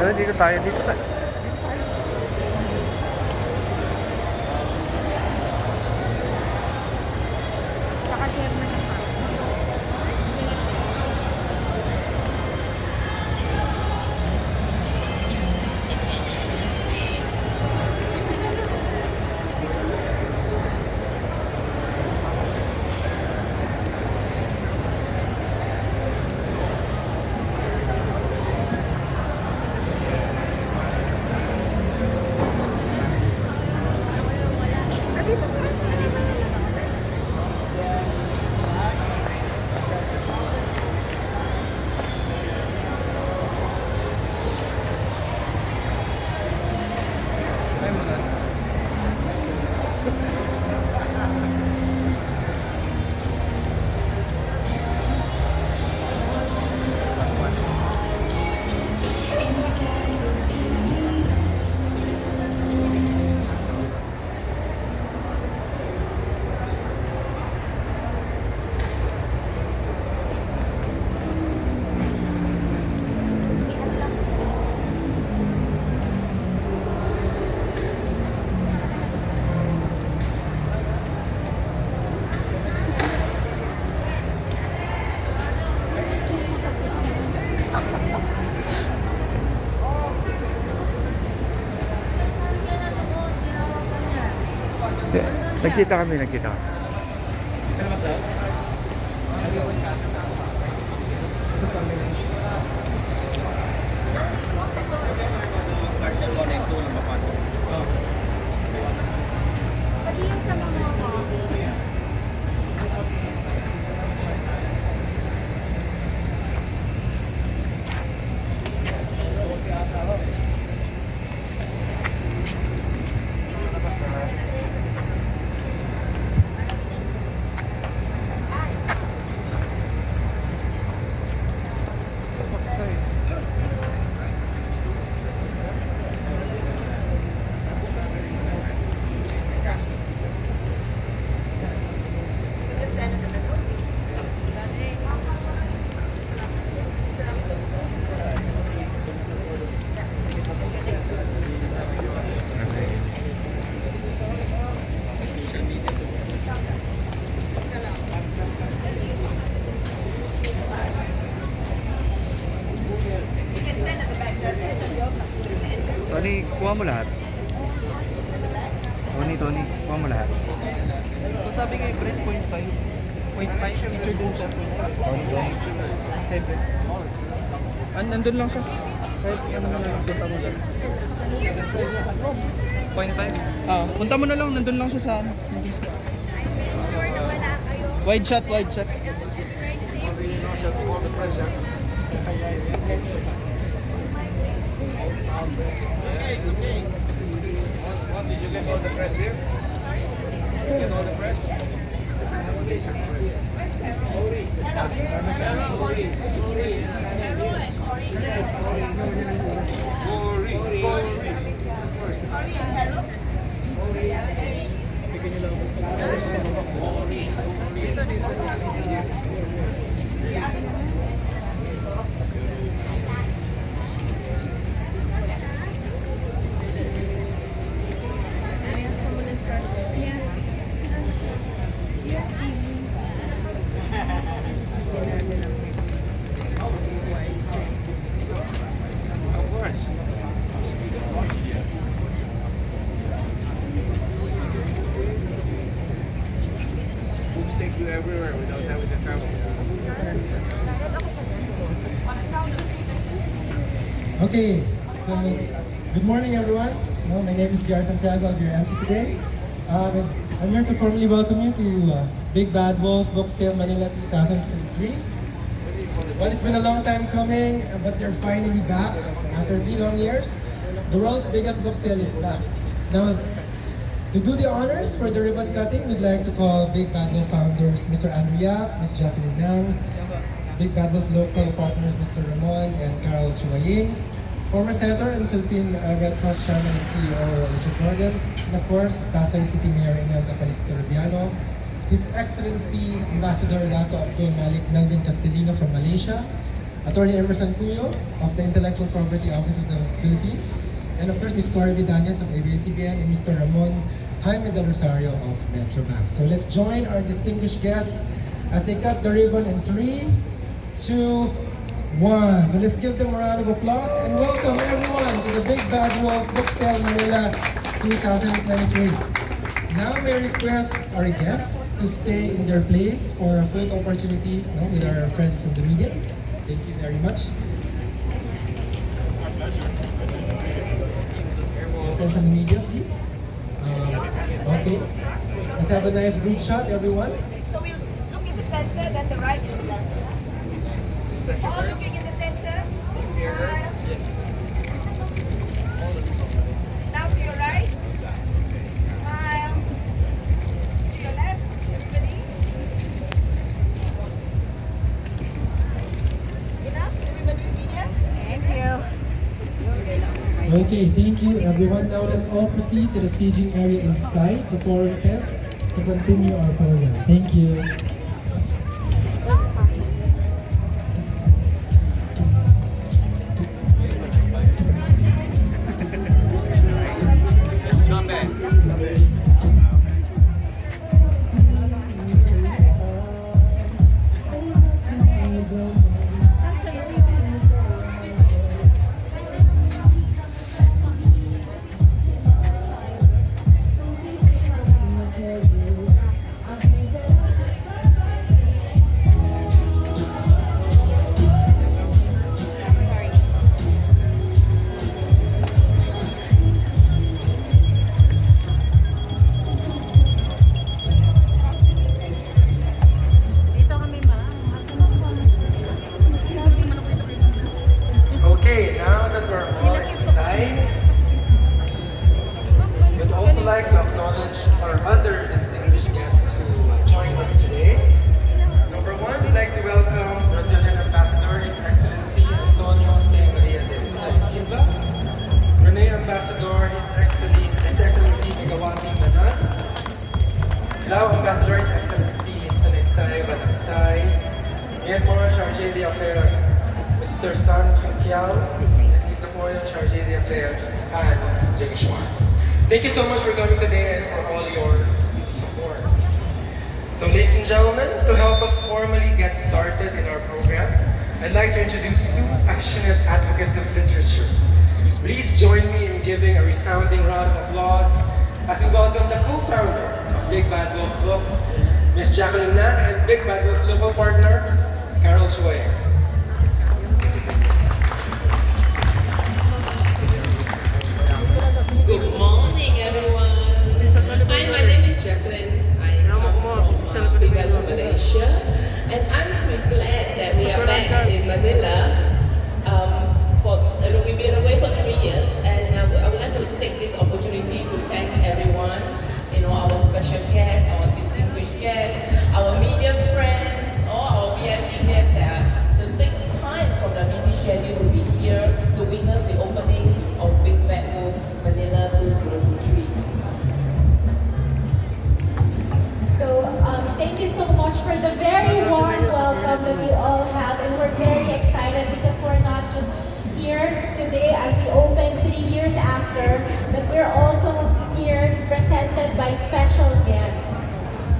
So, dito tayo, dito tayo. Saka chairman ng park. Hindi. Nagkita kami, nagkita kami. Pati yung sa mga mo. Tony, kuha mo lahat. Tony, kuha mo lahat. So sabi kay Brent, 0.5. 0.5, feature din siya. Tony. Nandun lang siya. Kahit ano na lang, punta mo lang. 0.5? Punta mo na lang, nandun lang siya sa ano. Wide shot, wide shot. Did you get all the press here? You get all the press? Of course. Books take you everywhere without having to travel. Okay, so good morning everyone. My name is Jar Santiago, I'll be your MC today. I'm here to formally welcome you to Big Bad Wolf Book Sale Manila 2023. Well, it's been a long time coming, but they're finally back after 3 long years. The world's biggest book sale is back. Now, to do the honors for the ribbon cutting, we'd like to call Big Bad Wolf founders Mr. Andrew Yap, Ms. Jacqueline Nang, Big Bad Wolf's local partners Mr. Ramon and Carol Chumaying, former Senator and Philippine Red Cross Chairman and CEO Richard Morgan, and of course, Pasay City Mayor Imelda Calixto Rubiano, His Excellency Ambassador Dato Abdul Malik Melvin Castellino from Malaysia, Attorney Emerson Cuyo of the Intellectual Property Office of the Philippines, and of course Ms. Cory Vidanias of ABS-CBN, and Mr. Ramon Jaime Del Rosario of Metrobank. So let's join our distinguished guests as they cut the ribbon in 3, 2, 1. So let's give them a round of applause and welcome everyone to the Big Bad Wolf Book Sale Manila 2023. Now may I request our guests to stay in their place for a photo opportunity with our friend from the media. Thank you very much. Friends from the media, please. Okay. Let's have a nice group shot, everyone. So we'll look in the center, then the right and the left. All looking in the center. Smile. Now to your right. Smile. To your left, everybody. Enough, everybody in media? Thank you. Okay, thank you everyone. Now let's all proceed to the staging area inside the forum tent to continue our program. Thank you. Dito kami Okay, now that we're all inside, we'd also like to acknowledge our other distinguished guests who join us today. Number one, we'd like to welcome Brazilian Ambassador, His Excellency Antonio C. Maria de Sousa e Silva, Brunei Ambassador, His Excellency Megawati Manan, Lao Ambassador, His Excellency Sunetsai Banansai, Myanmar Chargé d'Affaires, Mr. Sun Yun Kiao, and Singaporean Chargé d'Affaires, Han Jagishwar. Thank you so much for coming today and for all your support. So ladies and gentlemen, to help us formally get started in our program, I'd like to introduce two passionate advocates of literature. Please join me in giving a resounding round of applause as we welcome the co-founder of Big Bad Wolf Books, Ms. Jacqueline Nan, and Big Bad Wolf's local partner, Carol Chue. Good morning, everyone. Hi, my name is Jacqueline. I come from Big Bad Wolf, Malaysia, and I'm really glad that we are back in Manila. We've been away for 3 years, and I would like to take this opportunity to thank everyone. Our special guests, our distinguished guests, our media friends, all our VIP guests that take time from their busy schedule to be here to witness the opening of Big Bad Wolf Manila 2023. So thank you so much for the very warm welcome that you all have, and we're very excited because we're not just here today as we open 3 years after, but we're also here presented by special guests.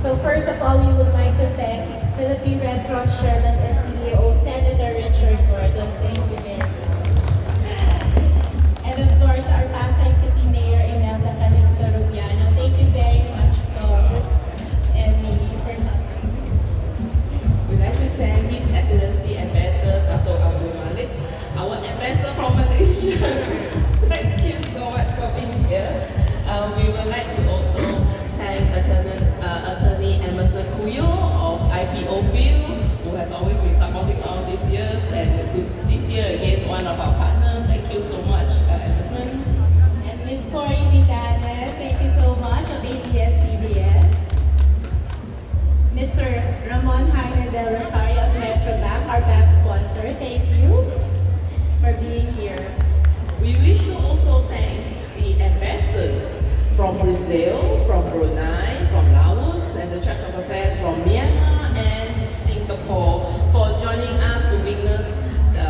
So first of all, we would like to thank Philippine Red Cross Chairman and CEO Senator Richard Gordon. Thank you very much. And of course, our Pasay City Mayor Imelda Calixto Rubiano. Thank you very much, Miss Emmy, for coming. We'd like to thank His Excellency Ambassador Dato' Abdul Malik, our ambassador from Malaysia. Thank you so much for being here. We would like to also thank Attorney Emerson Cuyo of IPO Field, who has always been supporting all these years, and this year again, one of our partners. Thank you so much, Emerson. And Ms. Cory Vidanias, thank you so much, of ABS-CBN. Mr. Ramon Jaime Del Rosario of Metrobank, our bank sponsor, thank you for being here. We wish to also thank the ambassadors from Brazil, from Brunei, from Laos, and the Church of Affairs from Myanmar and Singapore for joining us to witness the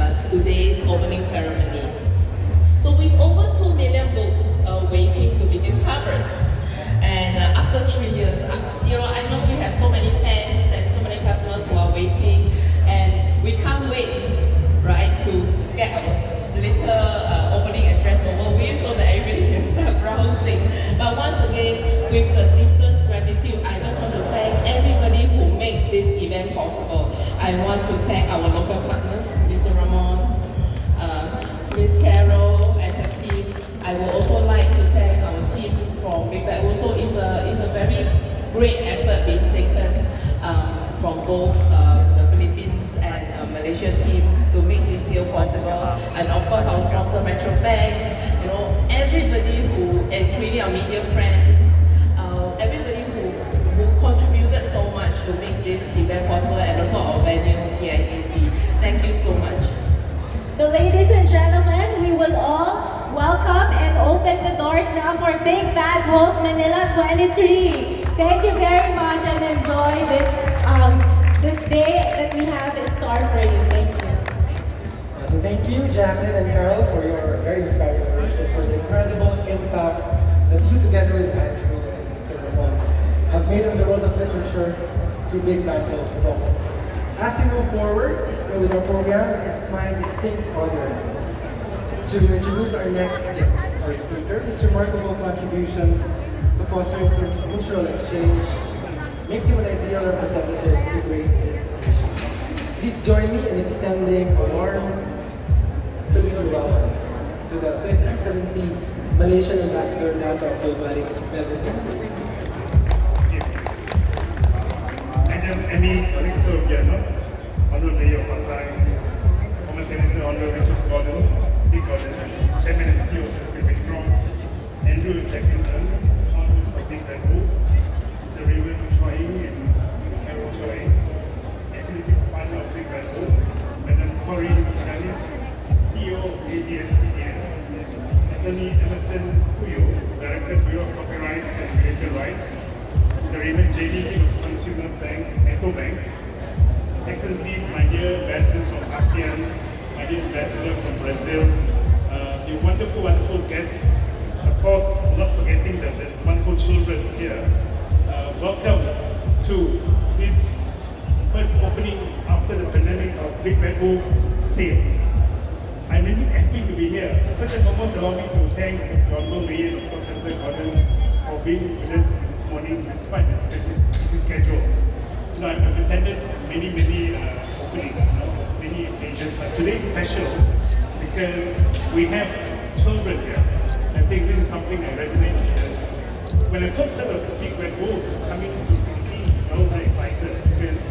possible. I want to thank our local partners, Mr. Ramon, Miss Carol and her team. I would also like to thank our team from Big Bad. Also, it's a very great effort being taken from both the Philippines and Malaysia team to make this sale possible. And of course, our sponsor Metro Bank, you know, everybody who, including our media friends, everybody who contributed so much to make this event possible, and also our venue, PICC. Thank you so much. So ladies and gentlemen, we will all welcome and open the doors now for Big Bad Wolf Manila 23. Thank you very much and enjoy this day that we have in store for you. Thank you. So thank you, Jacqueline and Carl, for your very inspiring words and for the incredible impact that you, together with Andrew and Mr. Ramon, have made on the world of literature through Big Bad Wolf books. As we move forward with our program, it's my distinct honor to introduce our next guest, our speaker. His remarkable contributions to fostering cultural exchange makes him an ideal representative to grace this occasion. Please join me in extending a warm Filipino welcome to His Excellency Malaysian Ambassador Dato Abdul Malik Melvin Castillo. Madam Amy Calixto Giano, Honorable Mayor of Pasay, former Senator Honorable Richard Gordon, Dick Gordon, Chairman and CEO of the Big Cross, Andrew Jackington, founders of Big Bad Wolf, Mr. Raymond Choi and Ms. Carol Choi, a Philippines partner of Big Bad Wolf, Madam Corinne Ganis, CEO of ABS-CDN, Attorney Emerson Puyo, Director Bureau of Copyrights and Creative Rights, Mr. Raymond J.D. of Consumer Bank, Echo Bank, Excellencies, my dear ambassadors from ASEAN, my dear ambassador from Brazil, the wonderful, wonderful guests, of course, not forgetting the wonderful children here. Welcome to this first opening after the pandemic of Big Bad Wolf sale. I'm really happy to be here. First and foremost, allow me to thank the Honorable Mayor and of course Senator Gordon for being with us this morning despite the busy schedule. You know, I've attended many openings, you know, many occasions, but today is special because we have children here. I think this is something that resonates because when I first heard of Big Bad Wolf coming to the Philippines, I was very excited because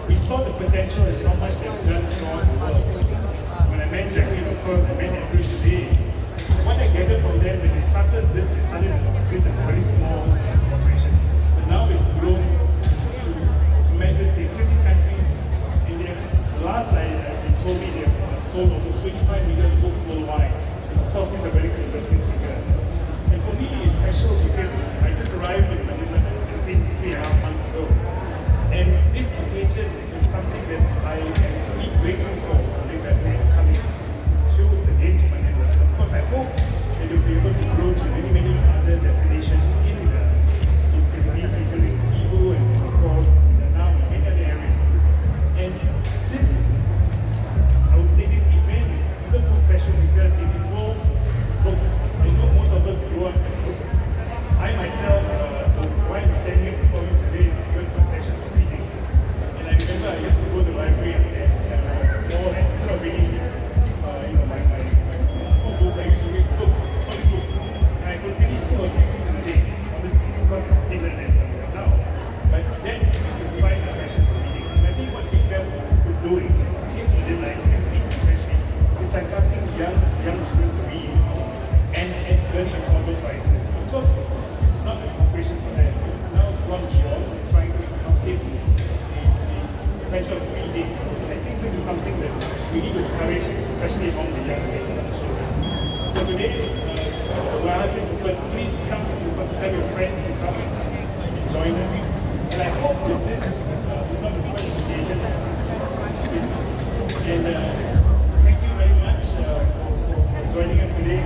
we saw the potential and how much they've done throughout the world. When I met Jackie before, I met Andrew today, what I gathered from them when they started this, they started with a very small operation. But now it's grown to tremendous in 50 countries, and they have, last they told me they have sold over 25 million books worldwide. Of course, this is a very conservative figure. And for me, it's special because I just arrived in Manila, the Philippines 3.5 months ago. And this occasion is something that I am truly grateful for Big Bad Wolf coming to again to Manila. And of course, I hope that you'll be able to grow to many other destinations in Philippines, including Cebu and of course now many other areas. And this, I would say this event is even more special because it involves books. I know most of us grew up with books. I myself, why I'm standing here before you today is because my passion for reading. And I remember I used to go to the library and I was small, and instead of reading, my school books, I used to read books, solid books. And I could finish 2 or 3 books in a day. Honestly, because I'm taking that now. But that inspired my passion for reading. And I think what Big Bad was doing, in like 15 especially, is attracting young children to read and at very affordable prices. Of course, it's not a competition for them. Now it's one beyond trying to inculcate the pleasure of reading. And I think this is something that we need to encourage, especially among the young children. So today, while this is open, please come to tell your friends to come and join us. And I hope that this is not the first occasion. And thank you very much for joining us today.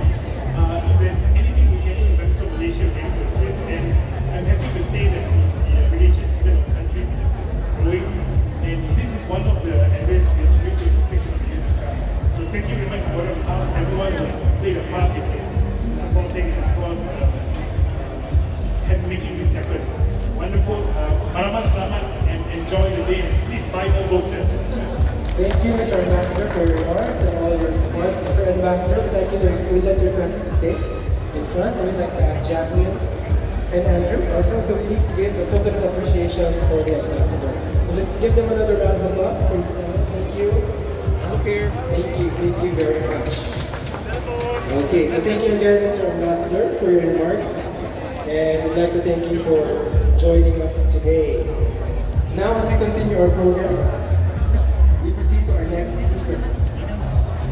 If there's anything we can do in terms of Malaysia, we can assist. And I'm happy to say that the relationship between our countries is growing. And this is one of the areas which we will focus on the years to come. So thank you very much for everyone who's played a part in supporting and of course making this happen. Wonderful. Maraming salamat and enjoy the day. final motion. Thank you, Mr. Ambassador, for your remarks and all your support. Mr. Ambassador, we'd like to request you to stay in front. I would like to ask Jacqueline and Andrew also to please give a token of appreciation for the Ambassador. So let's give them another round of applause. Ladies and gentlemen, thank you. Thank you very much. Okay, so thank you again, Mr. Ambassador, for your remarks. And we'd like to thank you for joining us today. Now, as we continue our program,